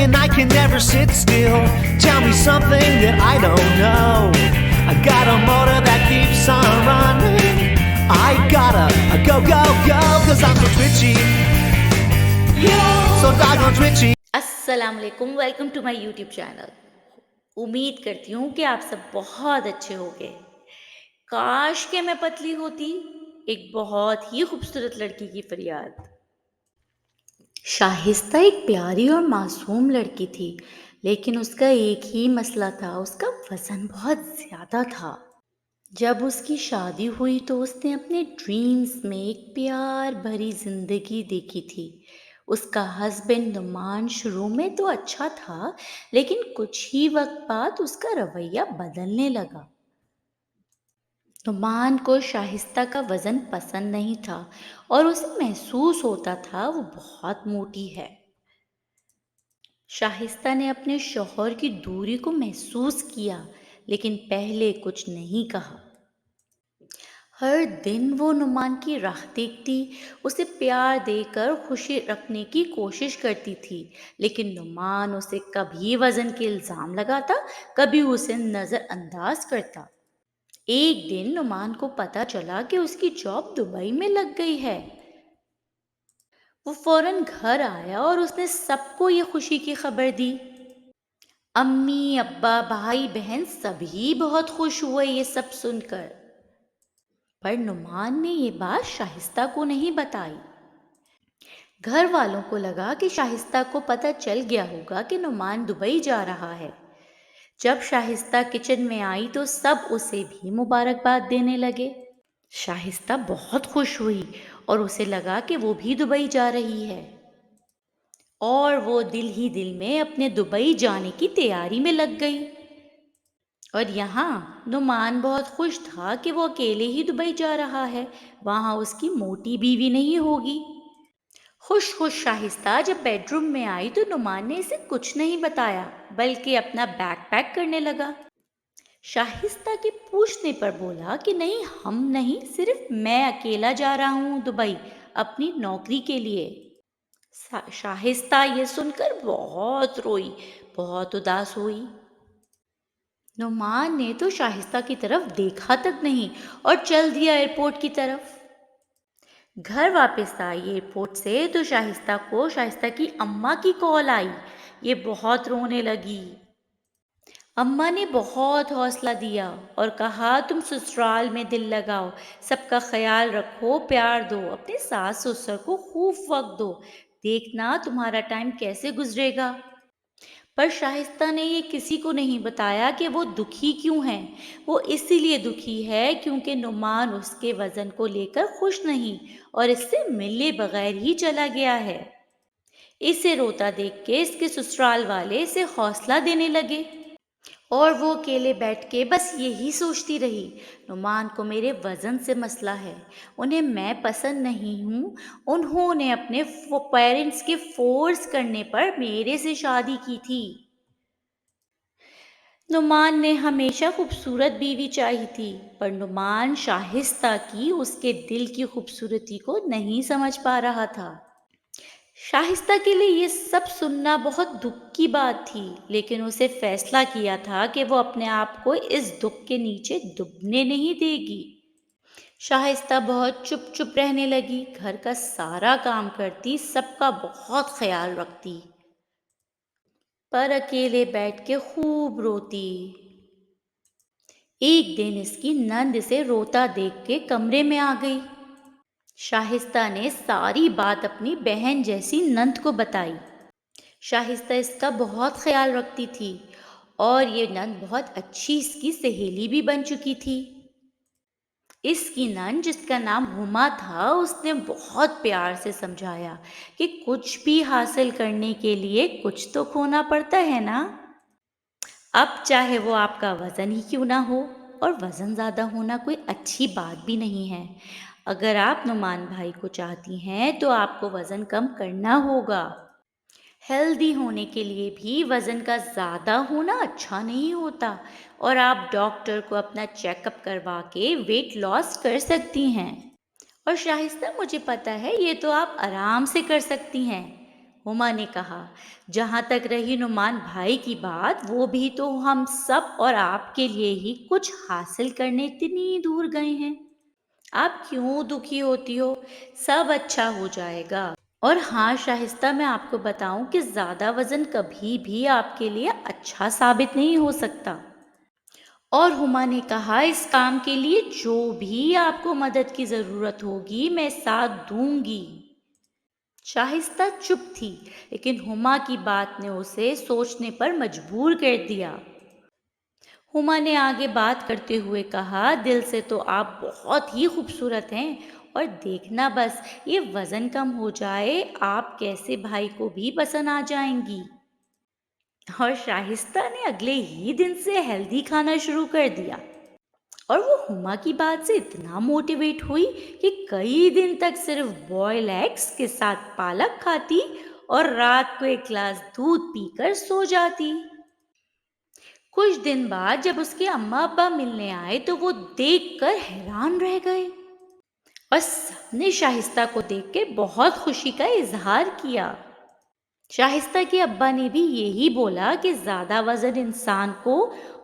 and I can never sit still. Tell me something that I don't know. I got a motor that keeps on running. I gotta go, go, go, cause I'm so twitchy. So doggone twitchy. अस्सलाम वालेकुम, welcome to my YouTube channel. उम्मीद करती हूँ कि आप सब बहुत अच्छे होंगे। काश के मैं पतली होती। एक बहुत ही खूबसूरत लड़की की फरियाद। शाहिस्ता एक प्यारी और मासूम लड़की थी, लेकिन उसका एक ही मसला था, उसका वज़न बहुत ज़्यादा था। जब उसकी शादी हुई तो उसने अपने ड्रीम्स में एक प्यार भरी जिंदगी देखी थी। उसका हस्बैंड नुमान शुरू में तो अच्छा था, लेकिन कुछ ही वक्त बाद उसका रवैया बदलने लगा। नुमान को शाहिस्ता का वज़न पसंद नहीं था और उसे महसूस होता था वो बहुत मोटी है। शाहिस्ता ने अपने शौहर की दूरी को महसूस किया, लेकिन पहले कुछ नहीं कहा। हर दिन वो नुमान की राह देखती, उसे प्यार देकर खुशी रखने की कोशिश करती थी, लेकिन नुमान उसे कभी वज़न के इल्ज़ाम लगाता, कभी उसे नज़रअंदाज करता। एक दिन नुमान को पता चला कि उसकी जॉब दुबई में लग गई है। वो फौरन घर आया और उसने सबको ये खुशी की खबर दी। अम्मी, अब्बा, भाई, बहन सभी बहुत खुश हुए ये सब सुनकर। पर नुमान ने ये बात शाहिस्ता को नहीं बताई। घर वालों को लगा कि शाहिस्ता को पता चल गया होगा कि नुमान दुबई जा रहा है। जब शाहिस्ता किचन में आई तो सब उसे भी मुबारकबाद देने लगे। शाहिस्ता बहुत खुश हुई और उसे लगा कि वो भी दुबई जा रही है, और वो दिल ही दिल में अपने दुबई जाने की तैयारी में लग गई। और यहाँ नुमान बहुत खुश था कि वो अकेले ही दुबई जा रहा है, वहाँ उसकी मोटी बीवी नहीं होगी। खुश खुश शाहिस्ता जब बेडरूम में आई तो नुमान ने इसे कुछ नहीं बताया, बल्कि अपना बैग पैक करने लगा। शाहिस्ता के पूछने पर बोला कि नहीं, हम नहीं, सिर्फ मैं अकेला जा रहा हूँ दुबई अपनी नौकरी के लिए। शाहिस्ता ये सुनकर बहुत रोई, बहुत उदास हुई। नुमान ने तो शाहिस्ता की तरफ देखा तक नहीं और चल दिया एयरपोर्ट की तरफ। घर वापस आई एयरपोर्ट से तो शाहिस्ता की अम्मा की कॉल आई। ये बहुत रोने लगी। अम्मा ने बहुत हौसला दिया और कहा, तुम ससुराल में दिल लगाओ, सबका ख्याल रखो, प्यार दो, अपने सास ससुर को खूब वक्त दो, देखना तुम्हारा टाइम कैसे गुजरेगा। पर शाहिस्ता ने ये किसी को नहीं बताया कि वो दुखी क्यों है। वो इसीलिए दुखी है क्योंकि नुमान उसके वज़न को लेकर खुश नहीं और इससे मिले बगैर ही चला गया है। इसे रोता देख के इसके ससुराल वाले इसे हौसला देने लगे और वो अकेले बैठ के बस यही सोचती रही, नुमान को मेरे वज़न से मसला है, उन्हें मैं पसंद नहीं हूँ, उन्होंने अपने पेरेंट्स के फोर्स करने पर मेरे से शादी की थी। नुमान ने हमेशा खूबसूरत बीवी चाही थी, पर नुमान शाहिस्ता की उसके दिल की खूबसूरती को नहीं समझ पा रहा था। शाहिस्ता के लिए ये सब सुनना बहुत दुख की बात थी, लेकिन उसे फैसला किया था कि वो अपने आप को इस दुख के नीचे डूबने नहीं देगी। शाहिस्ता बहुत चुप चुप रहने लगी, घर का सारा काम करती, सबका बहुत ख्याल रखती, पर अकेले बैठ के खूब रोती। एक दिन इसकी नंद इसे रोता देख के कमरे में आ गई। शाहिस्ता ने सारी बात अपनी बहन जैसी नंद को बताई। शाहिस्ता इसका बहुत ख्याल रखती थी और ये नंद बहुत अच्छी इसकी सहेली भी बन चुकी थी। इसकी नंद जिसका नाम हुमा था, उसने बहुत प्यार से समझाया कि कुछ भी हासिल करने के लिए कुछ तो खोना पड़ता है ना। अब चाहे वो आपका वज़न ही क्यों ना हो, और वज़न ज़्यादा होना कोई अच्छी बात भी नहीं है। अगर आप नुमान भाई को चाहती हैं तो आपको वज़न कम करना होगा। हेल्दी होने के लिए भी वज़न का ज़्यादा होना अच्छा नहीं होता, और आप डॉक्टर को अपना चेकअप करवा के वेट लॉस कर सकती हैं। और शाहिस्ता, मुझे पता है ये तो आप आराम से कर सकती हैं। ہما نے کہا، جہاں تک رہی نعمان بھائی کی بات، وہ بھی تو ہم سب اور آپ کے لیے ہی کچھ حاصل کرنے اتنی دور گئے ہیں۔ آپ کیوں دکھی ہوتی ہو؟ سب اچھا ہو جائے گا۔ اور ہاں شائستہ، میں آپ کو بتاؤں کہ زیادہ وزن کبھی بھی آپ کے لیے اچھا ثابت نہیں ہو سکتا۔ اور ہما نے کہا، اس کام کے لیے جو بھی آپ کو مدد کی ضرورت ہوگی میں ساتھ دوں گی۔ شائستہ چپ تھی، لیکن ہما کی بات نے اسے سوچنے پر مجبور کر دیا۔ ہما نے آگے بات کرتے ہوئے کہا، دل سے تو آپ بہت ہی خوبصورت ہیں، اور دیکھنا بس یہ وزن کم ہو جائے، آپ کیسے بھائی کو بھی پسند آ جائیں گی۔ اور شائستہ نے اگلے ہی دن سے ہیلدی کھانا شروع کر دیا، اور وہ ہما کی بات سے اتنا موٹیویٹ ہوئی کہ کئی دن تک صرف بوائل ایگز کے ساتھ پالک کھاتی اور رات کو ایک گلاس دودھ پی کر سو جاتی۔ کچھ دن بعد جب اس کے اماں ابا ملنے آئے تو وہ دیکھ کر حیران رہ گئے، اور سب نے شائستہ کو دیکھ کے بہت خوشی کا اظہار کیا۔ شائستہ کے ابا نے بھی یہی بولا کہ زیادہ وزن انسان کو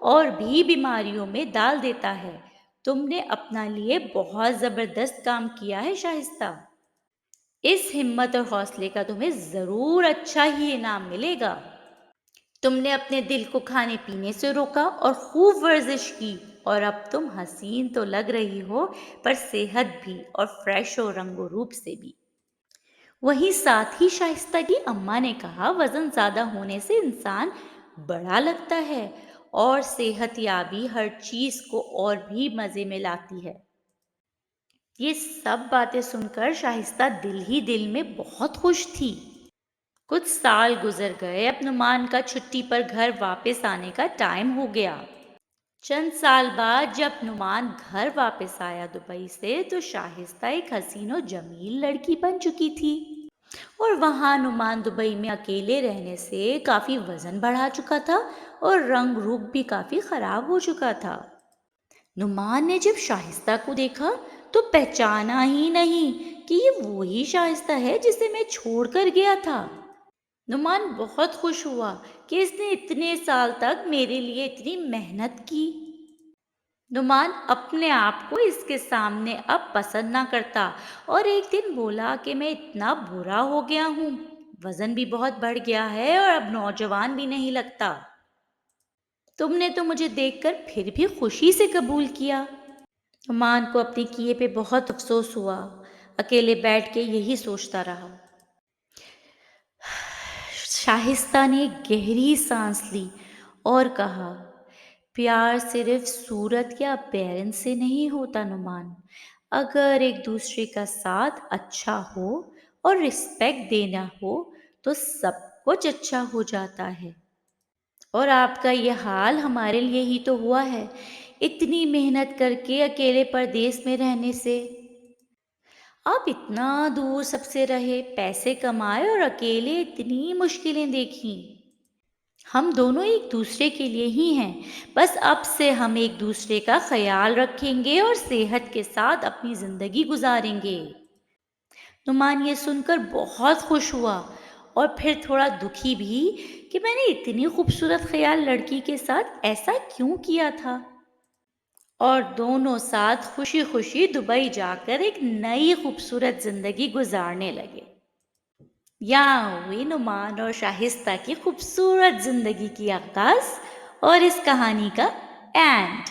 اور بھی بیماریوں میں ڈال دیتا ہے۔ تم نے اپنا لیے بہت زبردست کام کیا ہے شائستہ۔ اس ہمت اور حوصلے کا تمہیں ضرور اچھا ہی انعام ملے گا۔ تم نے اپنے دل کو کھانے پینے سے روکا اور خوب ورزش کی، اور اب تم حسین تو لگ رہی ہو، پر صحت بھی اور فریش و رنگ و روپ سے بھی۔ وہیں ساتھ ہی شائستہ کی اماں نے کہا، وزن زیادہ ہونے سے انسان بڑا لگتا ہے، اور صحت یابی ہر چیز کو اور بھی مزے میں لاتی ہے۔ یہ سب باتیں سن کر شائستہ دل ہی دل میں بہت خوش تھی۔ کچھ سال گزر گئے، اب نعمان کا چھٹی پر گھر واپس آنے کا ٹائم ہو گیا۔ چند سال بعد جب نعمان گھر واپس آیا دبئی سے، تو شائستہ ایک حسین و جمیل لڑکی بن چکی تھی، اور وہاں نعمان دبئی میں اکیلے رہنے سے کافی وزن بڑھا چکا تھا اور رنگ روپ بھی کافی خراب ہو چکا تھا۔ نعمان نے جب شائستہ کو دیکھا تو پہچانا ہی نہیں کہ یہ وہی شائستہ ہے جسے میں چھوڑ کر گیا تھا۔ نعمان بہت خوش ہوا کہ اس نے اتنے سال تک میرے لیے اتنی محنت کی۔ نعمان اپنے آپ کو اس کے سامنے اب پسند نہ کرتا، اور ایک دن بولا کہ میں اتنا برا ہو گیا ہوں، وزن بھی بہت بڑھ گیا ہے اور اب نوجوان بھی نہیں لگتا۔ تم نے تو مجھے دیکھ کر پھر بھی خوشی سے قبول کیا۔ نعمان کو اپنے کیے پہ بہت افسوس ہوا، اکیلے بیٹھ کے یہی سوچتا رہا۔ شائستہ نے گہری سانس لی اور کہا، پیار صرف صورت یا اپیرنس سے نہیں ہوتا نعمان، اگر ایک دوسرے کا ساتھ اچھا ہو اور رسپیکٹ دینا ہو تو سب کچھ اچھا ہو جاتا ہے۔ اور آپ کا یہ حال ہمارے لیے ہی تو ہوا ہے، اتنی محنت کر کے اکیلے پردیس میں رہنے سے۔ آپ اتنا دور سب سے رہے، پیسے کمائے اور اکیلے اتنی مشکلیں دیکھیں۔ ہم دونوں ایک دوسرے کے لیے ہی ہیں، بس اب سے ہم ایک دوسرے کا خیال رکھیں گے اور صحت کے ساتھ اپنی زندگی گزاریں گے۔ نعمان یہ سن کر بہت خوش ہوا، اور پھر تھوڑا دکھی بھی کہ میں نے اتنی خوبصورت خیال لڑکی کے ساتھ ایسا کیوں کیا تھا۔ اور دونوں ساتھ خوشی خوشی دبئی جا کر ایک نئی خوبصورت زندگی گزارنے لگے۔ یہاں ہوئی نعمان اور شائستہ کی خوبصورت زندگی کی آغاز، اور اس کہانی کا اینڈ۔